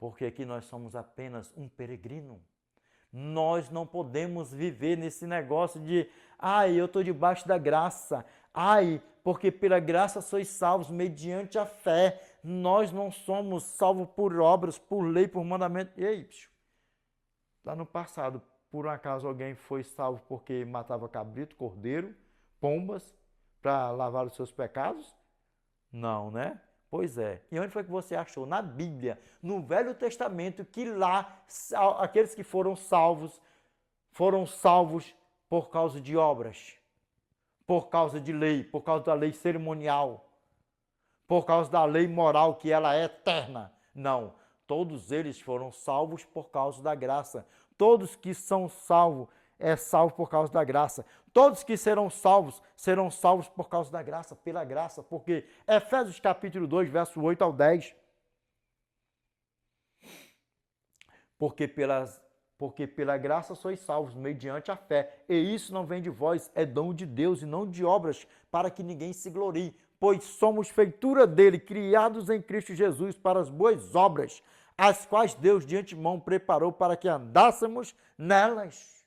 Porque aqui nós somos apenas um peregrino. Nós não podemos viver nesse negócio de, ai, eu estou debaixo da graça, ai, porque pela graça sois salvos mediante a fé. Nós não somos salvos por obras, por lei, por mandamento. Ei, bicho, lá no passado, por um acaso alguém foi salvo porque matava cabrito, cordeiro, pombas, para lavar os seus pecados? Não, né? Pois é. E onde foi que você achou? Na Bíblia, no Velho Testamento, que lá aqueles que foram salvos por causa de obras, por causa de lei, por causa da lei cerimonial, por causa da lei moral que ela é eterna. Não, todos eles foram salvos por causa da graça. Todos que são salvos é salvo por causa da graça. Todos que serão salvos por causa da graça, pela graça, porque Efésios capítulo 2, verso 8 ao 10. Porque pela graça sois salvos, mediante a fé. E isso não vem de vós, é dom de Deus e não de obras, para que ninguém se glorie. Pois somos feitura dele, criados em Cristo Jesus para as boas obras, as quais Deus de antemão preparou para que andássemos nelas.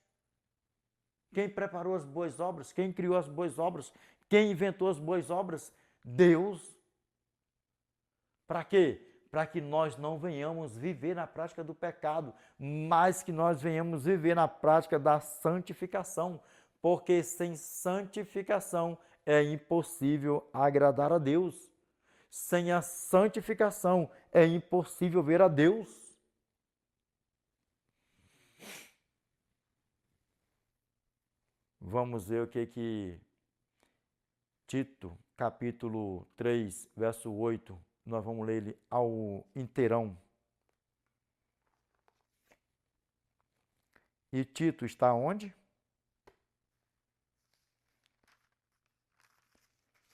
Quem preparou as boas obras? Quem criou as boas obras? Quem inventou as boas obras? Deus. Para quê? Para que nós não venhamos viver na prática do pecado, mas que nós venhamos viver na prática da santificação, porque sem santificação é impossível agradar a Deus. Sem a santificação é impossível ver a Deus. Vamos ver o que Tito, capítulo 3, verso 8, nós vamos ler ele ao inteirão. E Tito está onde?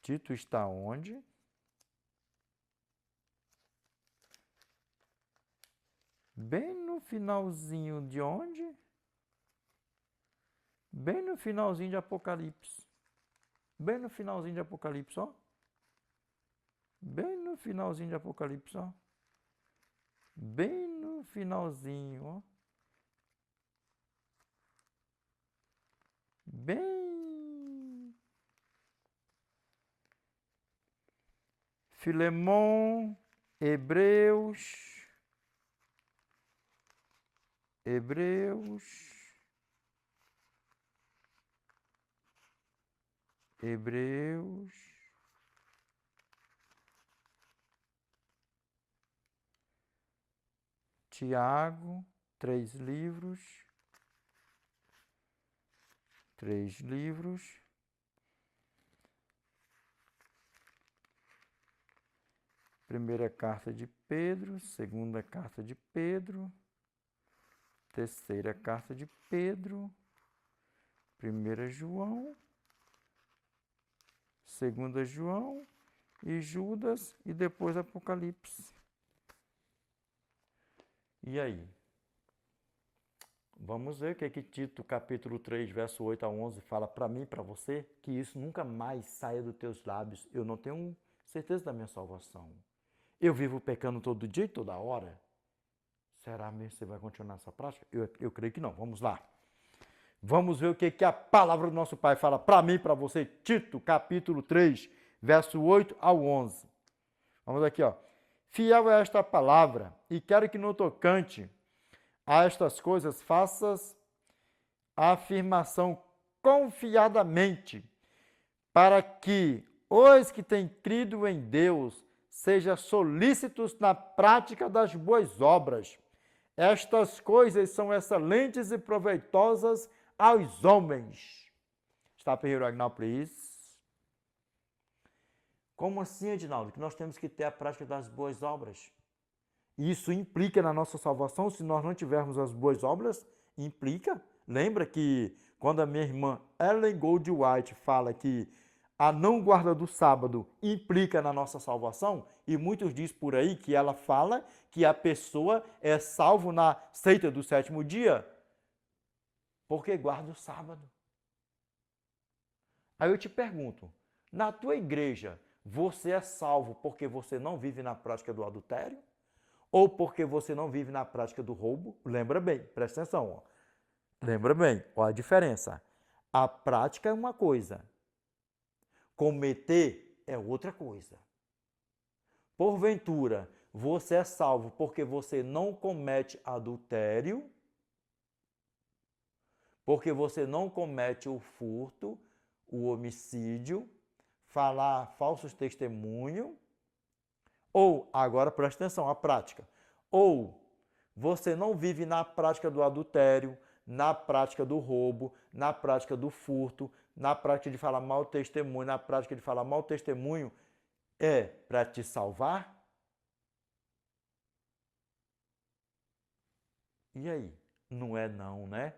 Tito está onde? Bem no finalzinho de onde? Bem no finalzinho de Apocalipse. Bem no finalzinho de Apocalipse, ó. Bem no finalzinho de Apocalipse, ó. Bem no finalzinho, ó. Bem. Filemon, Hebreus. Tiago, 3 livros. 3 livros. Primeira carta de Pedro, segunda carta de Pedro, terceira carta de Pedro, 1 João, 2 João e Judas e depois Apocalipse. E aí? Vamos ver o que Tito, capítulo 3, verso 8 a 11, fala para mim e para você, que isso nunca mais saia dos teus lábios. Eu não tenho certeza da minha salvação. Eu vivo pecando todo dia e toda hora. Será mesmo que você vai continuar essa prática? Eu creio que não. Vamos lá. Vamos ver o que a palavra do nosso Pai fala para mim e para você. Tito, capítulo 3, verso 8 ao 11. Vamos aqui, ó. Fiel é esta palavra, e quero que no tocante a estas coisas faças a afirmação confiadamente, para que os que têm crido em Deus sejam solícitos na prática das boas obras. Estas coisas são excelentes e proveitosas aos homens. Está Ferreiro Agnaldo, please. Como assim, Edinaldo? Que nós temos que ter a prática das boas obras. Isso implica na nossa salvação, se nós não tivermos as boas obras? Implica. Lembra que quando a minha irmã Ellen Gold White fala que a não guarda do sábado implica na nossa salvação, e muitos dizem por aí que ela fala que a pessoa é salvo na seita do sétimo dia, porque guarda o sábado. Aí eu te pergunto, na tua igreja, você é salvo porque você não vive na prática do adultério? ou porque você não vive na prática do roubo. Lembra bem, presta atenção. Ó. Lembra bem, qual a diferença? A prática é uma coisa, cometer é outra coisa. Porventura, você é salvo porque você não comete adultério, porque você não comete o furto, o homicídio, falar falsos testemunhos, ou, agora presta atenção, a prática, ou você não vive na prática do adultério, na prática do roubo, na prática do furto, na prática de falar mau testemunho, na prática de falar mau testemunho, é para te salvar? E aí? Não é não, né?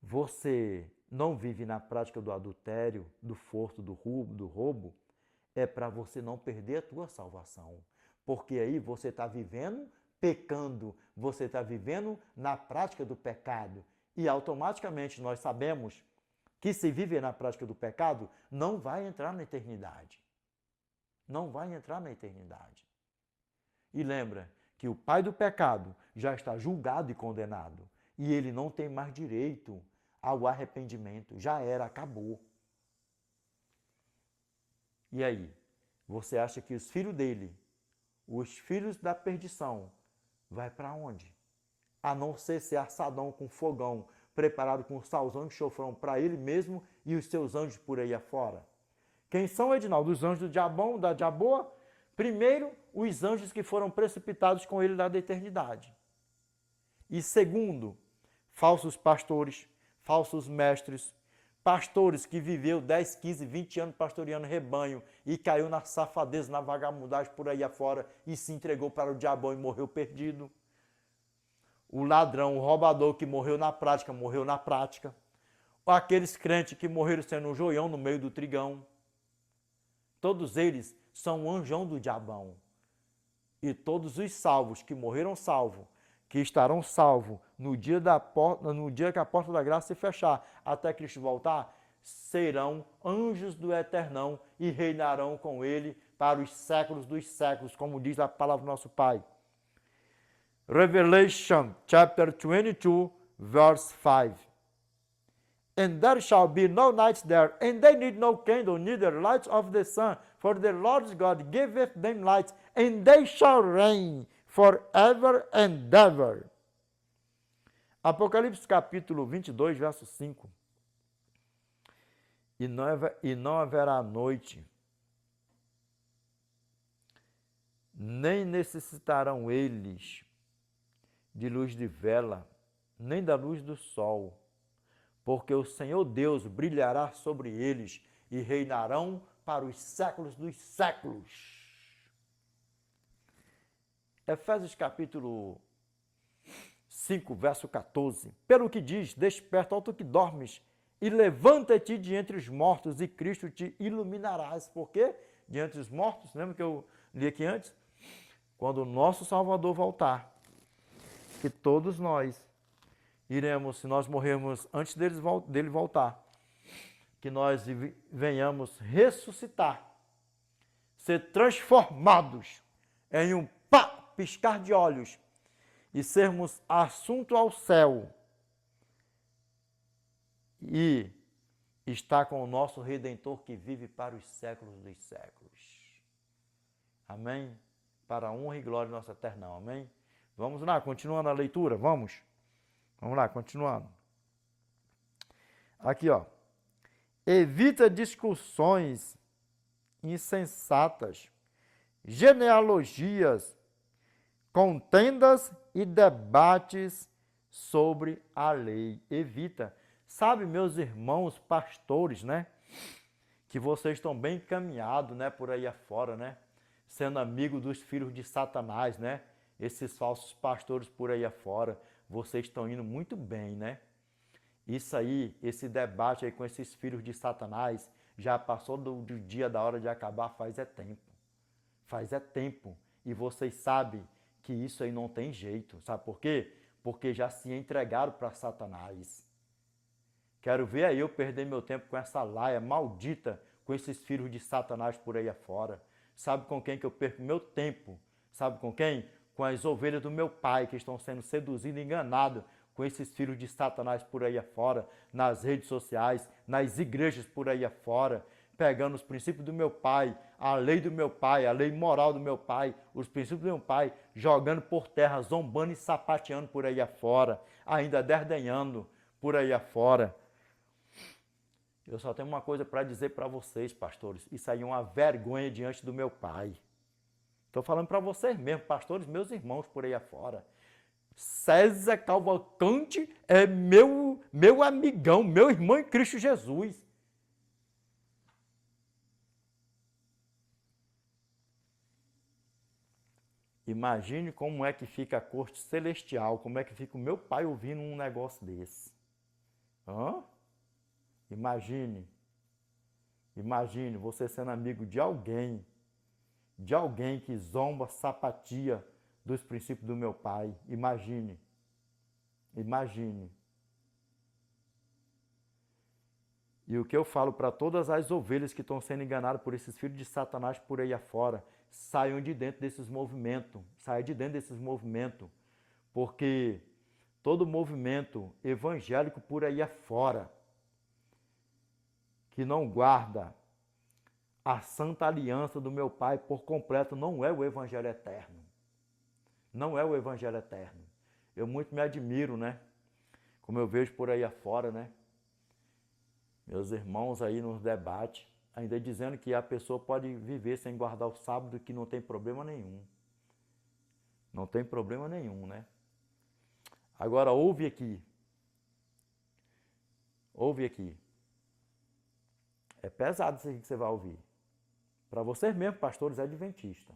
Você não vive na prática do adultério, do furto, do roubo, é para você não perder a tua salvação. Porque aí você está vivendo pecando, você está vivendo na prática do pecado. E automaticamente nós sabemos que se viver na prática do pecado, não vai entrar na eternidade. Não vai entrar na eternidade. E lembra que o pai do pecado já está julgado e condenado. E ele não tem mais direito ao arrependimento. Já era, acabou. E aí? Você acha que os filhos dele, os filhos da perdição, vai para onde? A não ser assadão com fogão, preparado com salzão e chofrão para ele mesmo e os seus anjos por aí afora. Quem são, Edinaldo? Os anjos do diabão, da diaboa? Primeiro, os anjos que foram precipitados com ele lá da eternidade. E segundo, falsos pastores, falsos mestres, pastores que viveu 10, 15, 20 anos pastoreando rebanho e caiu na safadeza, na vagabundagem por aí afora e se entregou para o diabão e morreu perdido. O ladrão, o roubador que morreu na prática, morreu na prática. Ou aqueles crentes que morreram sendo um joião no meio do trigão. Todos eles são um anjão do diabão. E todos os salvos que morreram salvos, que estarão salvos no dia que a porta da graça se fechar, até Cristo voltar, serão anjos do Eternão e reinarão com ele para os séculos dos séculos, como diz a palavra do nosso Pai. Revelation chapter 22, verse 5. And there shall be no night there, and they need no candle, neither light of the sun, for the Lord God giveth them light, and they shall reign forever and ever. Apocalipse capítulo 22, verso 5. E não haverá noite, nem necessitarão eles de luz de vela, nem da luz do sol, porque o Senhor Deus brilhará sobre eles e reinarão para os séculos dos séculos. Efésios capítulo 5, verso 14. Pelo que diz, desperta, ó tu que dormes, e levanta-te de entre os mortos, e Cristo te iluminarás. Por quê? De entre os mortos, lembra que eu li aqui antes? Quando o nosso Salvador voltar, que todos nós iremos, se nós morrermos antes dele voltar, que nós venhamos ressuscitar, ser transformados em um piscar de olhos e sermos assunto ao céu e estar com o nosso Redentor que vive para os séculos dos séculos. Amém? Para a honra e glória do nosso Eternão. Amém? Vamos lá, continuando a leitura, vamos? Vamos lá, continuando. Aqui, ó. Evita discussões insensatas, genealogias, contendas e debates sobre a lei. Evita. Sabe, meus irmãos pastores, né? Que vocês estão bem encaminhados, né? Por aí afora, né? Sendo amigo dos filhos de Satanás, né? Esses falsos pastores por aí afora. Vocês estão indo muito bem, né? Isso aí, esse debate aí com esses filhos de Satanás, já passou do dia da hora de acabar faz é tempo. Faz é tempo. E vocês sabem que isso aí não tem jeito. Sabe por quê? Porque já se entregaram para Satanás. Quero ver aí eu perder meu tempo com essa laia maldita, com esses filhos de Satanás por aí afora. Sabe com quem que eu perco meu tempo? Sabe com quem? com as ovelhas do meu pai que estão sendo seduzidas e enganadas com esses filhos de Satanás por aí afora, nas redes sociais, nas igrejas por aí afora, pegando os princípios do meu pai, a lei do meu pai, a lei moral do meu pai, os princípios do meu pai, jogando por terra, zombando e sapateando por aí afora, ainda desdenhando por aí afora. Eu só tenho uma coisa para dizer para vocês, pastores, isso aí é uma vergonha diante do meu pai. Estou falando para vocês mesmo, pastores, meus irmãos por aí afora. César Cavalcante é meu amigão, meu irmão em Cristo Jesus. Imagine como é que fica a corte celestial, como é que fica o meu pai ouvindo um negócio desse. Hã? Imagine você sendo amigo de alguém que zomba, sapatia dos princípios do meu pai. Imagine. E o que eu falo para todas as ovelhas que estão sendo enganadas por esses filhos de Satanás por aí afora, saiam de dentro desses movimentos, porque todo movimento evangélico por aí afora, que não guarda a santa aliança do meu pai por completo, não é o evangelho eterno. Não é o evangelho eterno. Eu muito me admiro, né? Como eu vejo por aí afora, né? Meus irmãos aí nos debates, ainda dizendo que a pessoa pode viver sem guardar o sábado, que não tem problema nenhum. Não tem problema nenhum, né? Agora, ouve aqui. É pesado isso aqui que você vai ouvir. Para vocês mesmos, pastores adventistas.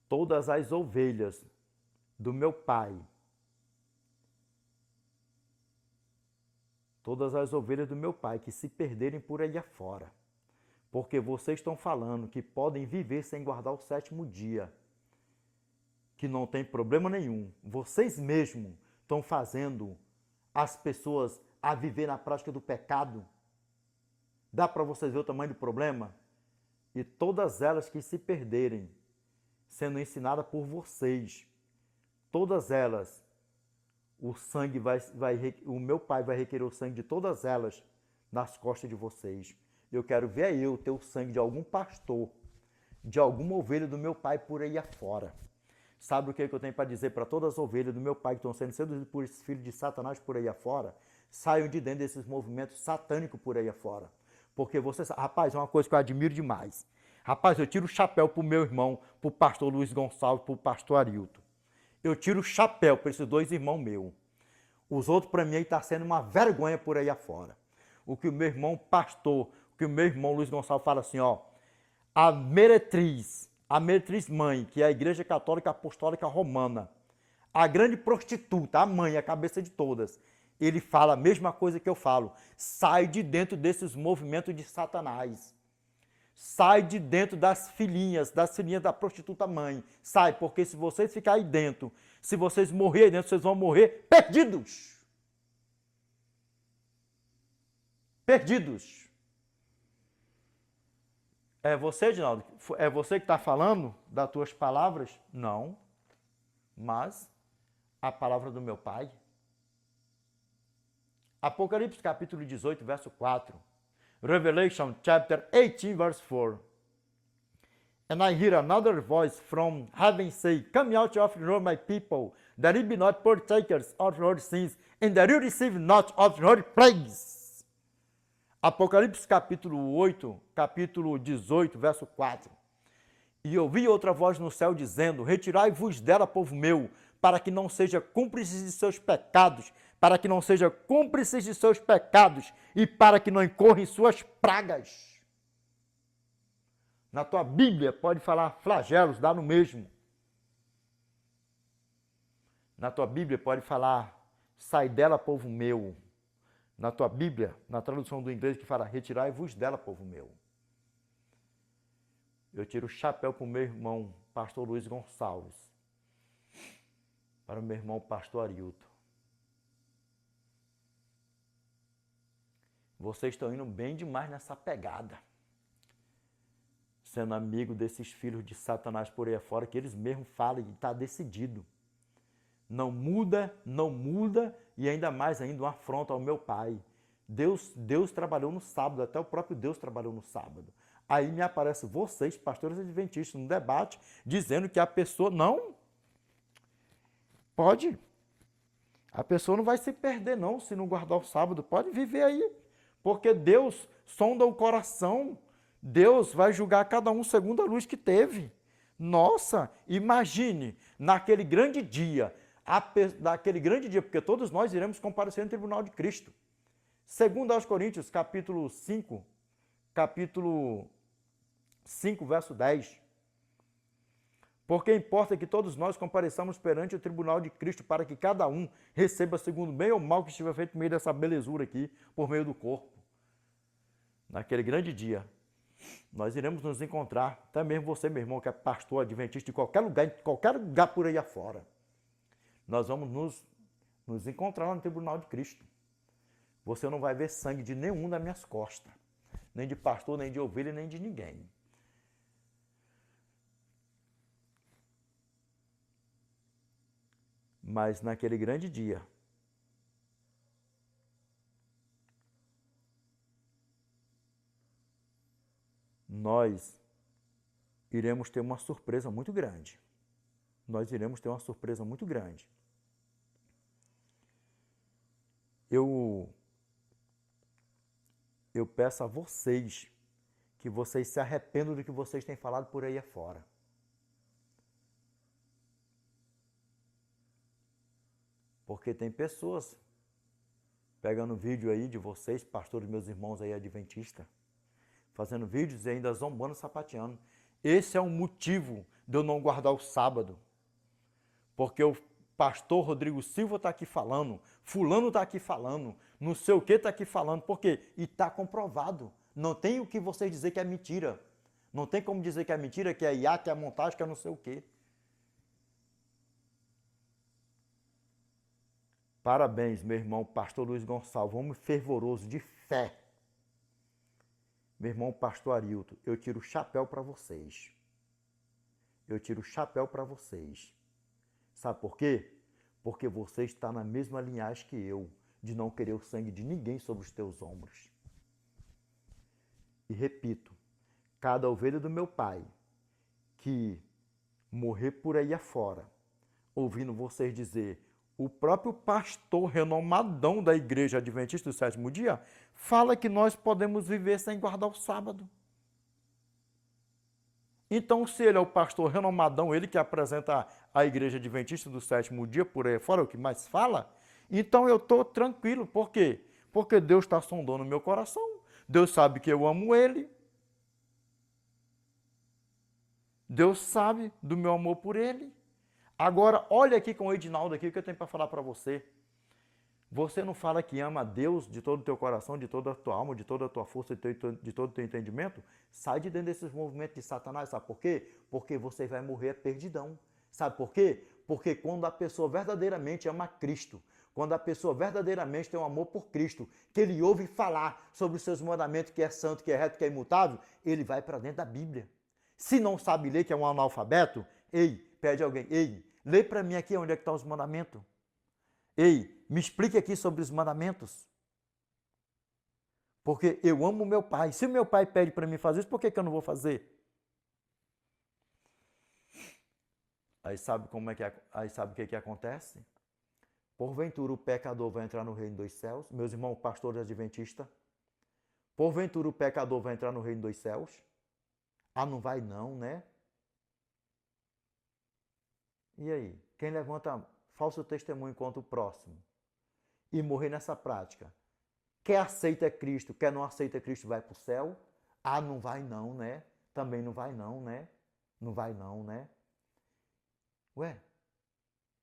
Todas as ovelhas do meu pai, que se perderem por aí afora, porque vocês estão falando que podem viver sem guardar o sétimo dia, que não tem problema nenhum. Vocês mesmos estão fazendo as pessoas a viver na prática do pecado. Dá para vocês ver o tamanho do problema? E todas elas que se perderem, sendo ensinadas por vocês, todas elas, o meu pai vai requerer o sangue de todas elas nas costas de vocês. Eu quero ver eu ter o sangue de algum pastor, de alguma ovelha do meu pai por aí afora. Sabe o que eu tenho para dizer para todas as ovelhas do meu pai que estão sendo seduzidas por esses filhos de Satanás por aí afora? Saiam de dentro desses movimentos satânicos por aí afora. Porque vocês, rapaz, é uma coisa que eu admiro demais. Rapaz, eu tiro o chapéu pro meu irmão, pro pastor Luiz Gonçalves, pro pastor Arilton. Eu tiro o chapéu para esses dois irmãos meus. Os outros, para mim, aí está sendo uma vergonha por aí afora. O que o meu irmão pastor, o que o meu irmão Luiz Gonçalves fala assim, ó, a meretriz mãe, que é a Igreja Católica Apostólica Romana, a grande prostituta, a mãe, a cabeça de todas, ele fala a mesma coisa que eu falo. Sai de dentro desses movimentos de Satanás. Sai de dentro das filhinhas da prostituta mãe. Sai, porque se vocês ficarem aí dentro, se vocês morrerem dentro, vocês vão morrer perdidos. Perdidos. É você, Edinaldo? É você que está falando das tuas palavras? Não. Mas a palavra do meu pai. Apocalipse capítulo 18, verso 4. Revelation chapter 18, verse 4. And I hear another voice from heaven say, Come out of her, my people, that ye be not partakers of her sins, and that you receive not of her plagues. Apocalipse capítulo 8, capítulo 18, verso 4. E ouvi outra voz no céu dizendo, Retirai-vos dela, povo meu, para que não seja cúmplices de seus pecados, e para que não incorra em suas pragas. Na tua Bíblia pode falar flagelos, dá no mesmo. Na tua Bíblia pode falar, sai dela, povo meu. Na tua Bíblia, na tradução do inglês que fala, retirai-vos dela, povo meu. Eu tiro o chapéu para o meu irmão, pastor Luiz Gonçalves, para o meu irmão, pastor Arilton. Vocês estão indo bem demais nessa pegada. sendo amigo desses filhos de Satanás por aí afora, que eles mesmos falam e está decidido. Não muda, não muda, e ainda mais ainda uma afronta ao meu pai. Deus trabalhou no sábado, até o próprio Deus trabalhou no sábado. Aí me aparecem vocês, pastores adventistas, no debate, dizendo que a pessoa não pode. A pessoa não vai se perder não, se não guardar o sábado. Pode viver aí, porque Deus sonda o coração. Deus vai julgar cada um segundo a luz que teve. Nossa, imagine, naquele grande dia, porque todos nós iremos comparecer no tribunal de Cristo. Segundo aos Coríntios, capítulo 5, verso 10. Porque importa que todos nós compareçamos perante o tribunal de Cristo para que cada um receba segundo o bem ou mal que estiver feito por meio dessa belezura aqui, por meio do corpo. Naquele grande dia, nós iremos nos encontrar, até mesmo você, meu irmão, que é pastor adventista de qualquer lugar por aí afora. Nós vamos nos encontrar lá no tribunal de Cristo. Você não vai ver sangue de nenhum das minhas costas, nem de pastor, nem de ovelha, nem de ninguém. Mas naquele grande dia, nós iremos ter uma surpresa muito grande. Nós iremos ter uma surpresa muito grande. Eu peço a vocês que vocês se arrependam do que vocês têm falado por aí afora. Porque tem pessoas pegando vídeo aí de vocês, pastores, meus irmãos aí adventistas, fazendo vídeos e ainda zombando, sapateando. Esse é um motivo de eu não guardar o sábado. Porque o pastor Rodrigo Silva está aqui falando, fulano está aqui falando, não sei o que está aqui falando. Por quê? E está comprovado. Não tem o que vocês dizer que é mentira. Não tem como dizer que é mentira, que é IA, que é montagem, que é não sei o quê. Parabéns, meu irmão, pastor Luiz Gonçalves, homem fervoroso, de fé. Meu irmão, pastor Arilton, eu tiro o chapéu para vocês. Eu tiro o chapéu para vocês. Sabe por quê? Porque você está na mesma linhagem que eu, de não querer o sangue de ninguém sobre os teus ombros. E repito, cada ovelha do meu pai que morrer por aí afora, ouvindo vocês dizer, o próprio pastor renomadão da Igreja Adventista do Sétimo Dia fala que nós podemos viver sem guardar o sábado. Então, se ele é o pastor renomadão, ele que apresenta a Igreja Adventista do Sétimo Dia, por aí fora, o que mais fala, então eu estou tranquilo. Por quê? Porque Deus está sondando o meu coração. Deus sabe que eu amo Ele. Deus sabe do meu amor por Ele. Agora, olha aqui com o Edinaldo aqui, o que eu tenho para falar para você. Você não fala que ama a Deus de todo o teu coração, de toda a tua alma, de toda a tua força, de todo o teu entendimento? Sai de dentro desses movimentos de Satanás. Sabe por quê? Porque você vai morrer perdidão. Sabe por quê? Porque quando a pessoa verdadeiramente ama Cristo, quando a pessoa verdadeiramente tem um amor por Cristo, que ele ouve falar sobre os seus mandamentos, que é santo, que é reto, que é imutável, ele vai para dentro da Bíblia. Se não sabe ler, que é um analfabeto, pede alguém, lê para mim aqui onde é que estão os mandamentos. Me explique aqui sobre os mandamentos. Porque eu amo meu pai. Se o meu pai pede para mim fazer isso, por que eu não vou fazer? Aí sabe o que acontece? Porventura o pecador vai entrar no reino dos céus? Meus irmãos pastores adventistas. Porventura o pecador vai entrar no reino dos céus? Ah, não vai não, né? E aí? Quem levanta falso testemunho contra o próximo e morrer nessa prática, quer aceita Cristo, quer não aceita Cristo, vai para o céu? Ah, não vai não, né? Também não vai não, né? Não vai não, né? Ué,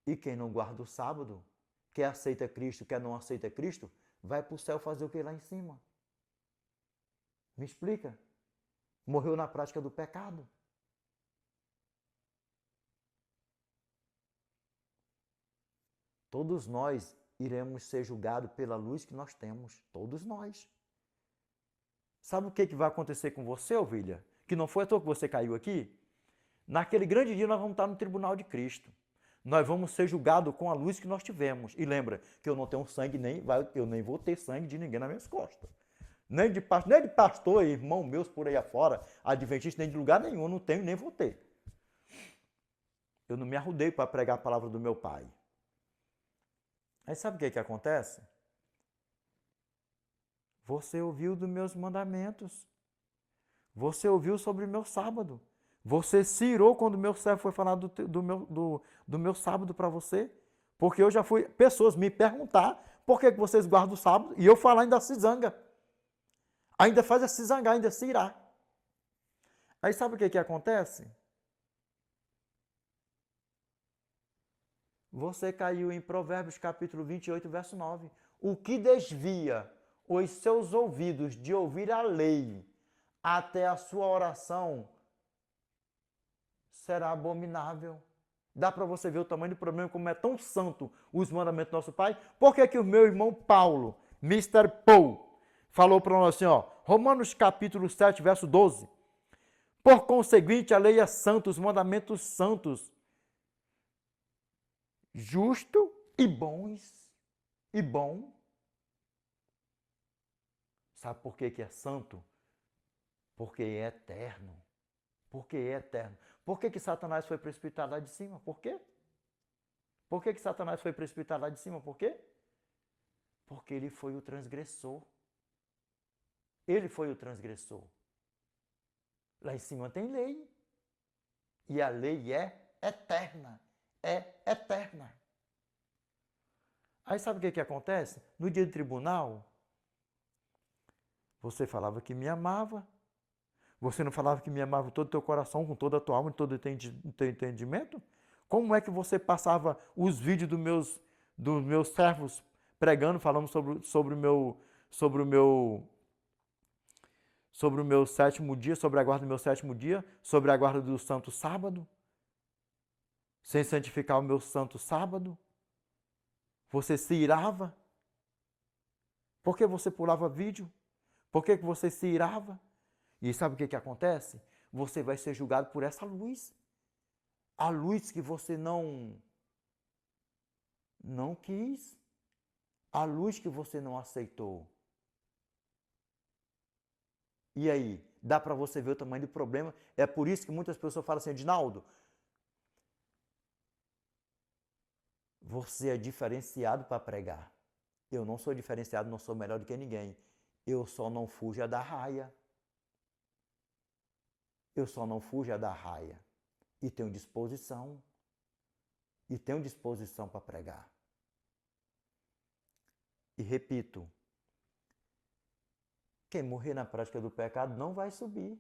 e quem não guarda o sábado, quer aceita Cristo, quer não aceita Cristo, vai para o céu fazer o que lá em cima? Me explica. Morreu na prática do pecado. Todos nós iremos ser julgados pela luz que nós temos. Todos nós. Sabe o que vai acontecer com você, ovelha? que não foi à toa que você caiu aqui, naquele grande dia nós vamos estar no tribunal de Cristo. Nós vamos ser julgados com a luz que nós tivemos. E lembra que eu não tenho sangue, eu nem vou ter sangue de ninguém nas minhas costas. Nem de pastor, irmão meus por aí afora, adventista, nem de lugar nenhum, eu não tenho nem vou ter. Eu não me arrudei para pregar a palavra do meu pai. Aí sabe o que acontece? Você ouviu dos meus mandamentos. Você ouviu sobre o meu sábado. Você se irou quando o meu servo foi falar do meu sábado para você. Porque eu já fui pessoas me perguntar por que vocês guardam o sábado e eu falar ainda se zanga. Ainda faz se zangar, ainda se irá. Aí sabe o que acontece? Você caiu em Provérbios capítulo 28, verso 9. O que desvia os seus ouvidos de ouvir a lei até a sua oração será abominável. Dá para você ver o tamanho do problema, como é tão santo os mandamentos do nosso Pai? Por que o meu irmão Paulo, Mr. Paul, falou para nós assim, ó, Romanos capítulo 7, verso 12. Por conseguinte, a lei é santa, os mandamentos santos, justo e bons. E bom. Sabe por que é santo? Porque é eterno. Porque é eterno. Por que Satanás foi precipitado lá de cima? Por quê? Por que Satanás foi precipitado lá de cima? Por quê? Porque ele foi o transgressor. Ele foi o transgressor. Lá em cima tem lei. E a lei é eterna. É eterna. Aí sabe o que acontece? No dia do tribunal, você falava que me amava. Você não falava que me amava com todo o teu coração, com toda a tua alma, com todo o teu entendimento? Como é que você passava os vídeos dos meus servos pregando, falando sobre o meu sétimo dia, sobre a guarda do meu sétimo dia, sobre a guarda do santo sábado? Sem santificar o meu santo sábado? Você se irava? Por que você pulava vídeo? Por que você se irava? E sabe o que acontece? Você vai ser julgado por essa luz. A luz que você não quis. A luz que você não aceitou. E aí? Dá para você ver o tamanho do problema? É por isso que muitas pessoas falam assim, Edinaldo, você é diferenciado para pregar. Eu não sou diferenciado, não sou melhor do que ninguém. Eu só não fujo da raia. Eu só não fujo da raia. E tenho disposição. E tenho disposição para pregar. E repito, quem morrer na prática do pecado não vai subir.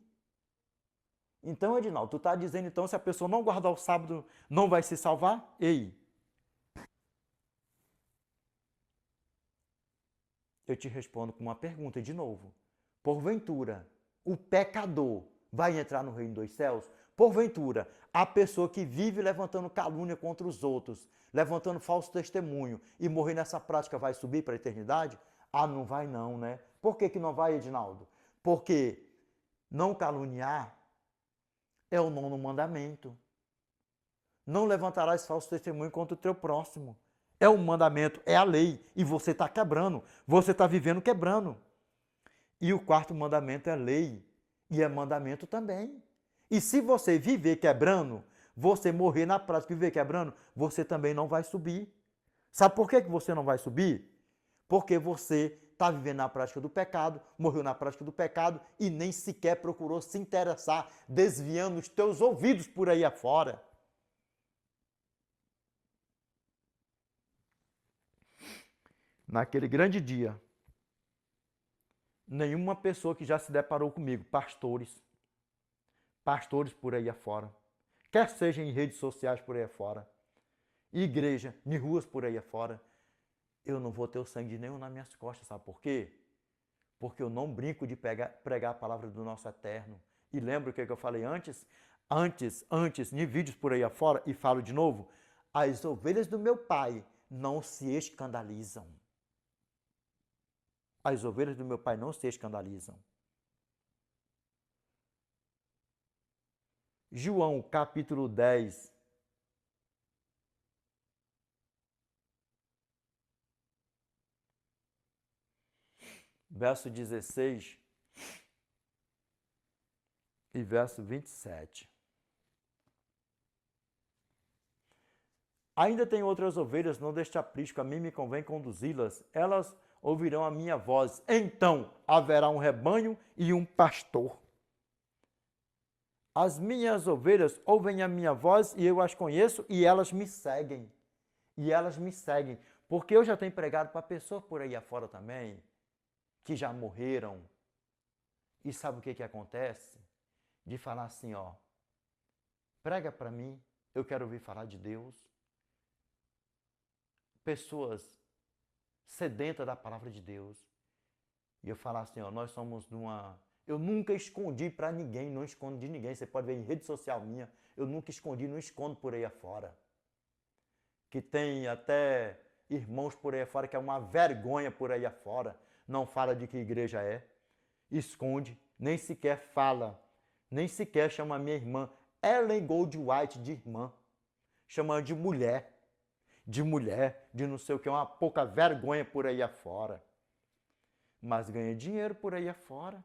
Então, Edinaldo, tu está dizendo então se a pessoa não guardar o sábado não vai se salvar? Ei, eu te respondo com uma pergunta de novo. Porventura, o pecador vai entrar no reino dos céus? Porventura, a pessoa que vive levantando calúnia contra os outros, levantando falso testemunho e morrer nessa prática vai subir para a eternidade? Ah, não vai não, né? Por que não vai, Edinaldo? Porque não caluniar é o 9º mandamento. Não levantarás falso testemunho contra o teu próximo. É um mandamento, é a lei. E você está quebrando. Você está vivendo quebrando. E o 4º mandamento é lei. E é mandamento também. E se você viver quebrando, você morrer na prática e viver quebrando, você também não vai subir. Sabe por que você não vai subir? Porque você está vivendo na prática do pecado, morreu na prática do pecado e nem sequer procurou se interessar, desviando os teus ouvidos por aí afora. Naquele grande dia, nenhuma pessoa que já se deparou comigo, pastores por aí afora, quer seja em redes sociais por aí afora, igreja, em ruas por aí afora, eu não vou ter o sangue nenhum nas minhas costas, sabe por quê? Porque eu não brinco de pregar a palavra do nosso eterno. E lembra o que eu falei antes? Antes, em vídeos por aí afora, e falo de novo, as ovelhas do meu pai não se escandalizam. As ovelhas do meu pai não se escandalizam. João, capítulo 10, verso 16 e verso 27. Ainda tem outras ovelhas, não deste aprisco, a mim me convém conduzi-las, elas ouvirão a minha voz. Então haverá um rebanho e um pastor. As minhas ovelhas ouvem a minha voz e eu as conheço e elas me seguem. E elas me seguem. Porque eu já tenho pregado para pessoas por aí afora também, que já morreram. E sabe o que acontece? De falar assim, ó, prega para mim, eu quero ouvir falar de Deus. Pessoas sedentas da palavra de Deus. E eu falar assim, ó, nós somos numa... Eu nunca escondi para ninguém, não escondo de ninguém. Você pode ver em rede social minha, eu nunca escondi, não escondo por aí afora. Que tem até irmãos por aí afora que é uma vergonha por aí afora. Não fala de que igreja é. Esconde, nem sequer fala. Nem sequer chama a minha irmã Ellen Gold White de irmã. Chama de mulher. De não sei o que, uma pouca vergonha por aí afora. Mas ganha dinheiro por aí afora.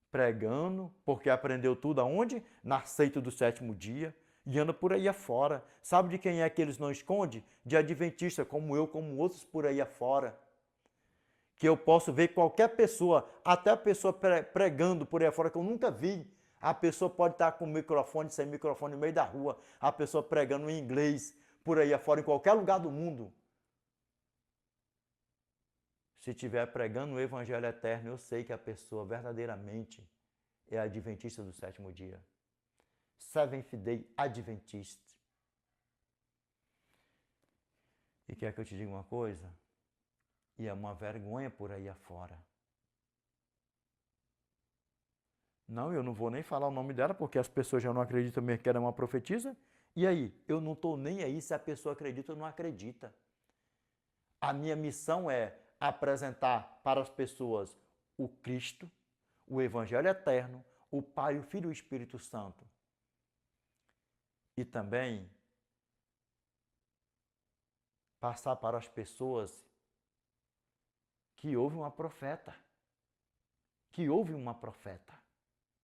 Pregando, porque aprendeu tudo aonde? Na seita do sétimo dia. E anda por aí afora. Sabe de quem é que eles não escondem? De adventista, como eu, como outros por aí afora. Que eu posso ver qualquer pessoa, até a pessoa pregando por aí afora, que eu nunca vi. A pessoa pode estar com microfone, sem microfone no meio da rua. A pessoa pregando em inglês por aí afora, em qualquer lugar do mundo. Se estiver pregando o evangelho eterno, eu sei que a pessoa verdadeiramente é adventista do sétimo dia. Seventh Day Adventist. E quer que eu te diga uma coisa? E é uma vergonha por aí afora. Não, eu não vou nem falar o nome dela, porque as pessoas já não acreditam mesmo que ela é uma profetisa. E aí? Eu não estou nem aí se a pessoa acredita ou não acredita. A minha missão é apresentar para as pessoas o Cristo, o Evangelho Eterno, o Pai, o Filho e o Espírito Santo. E também passar para as pessoas que houve uma profeta. Que houve uma profeta.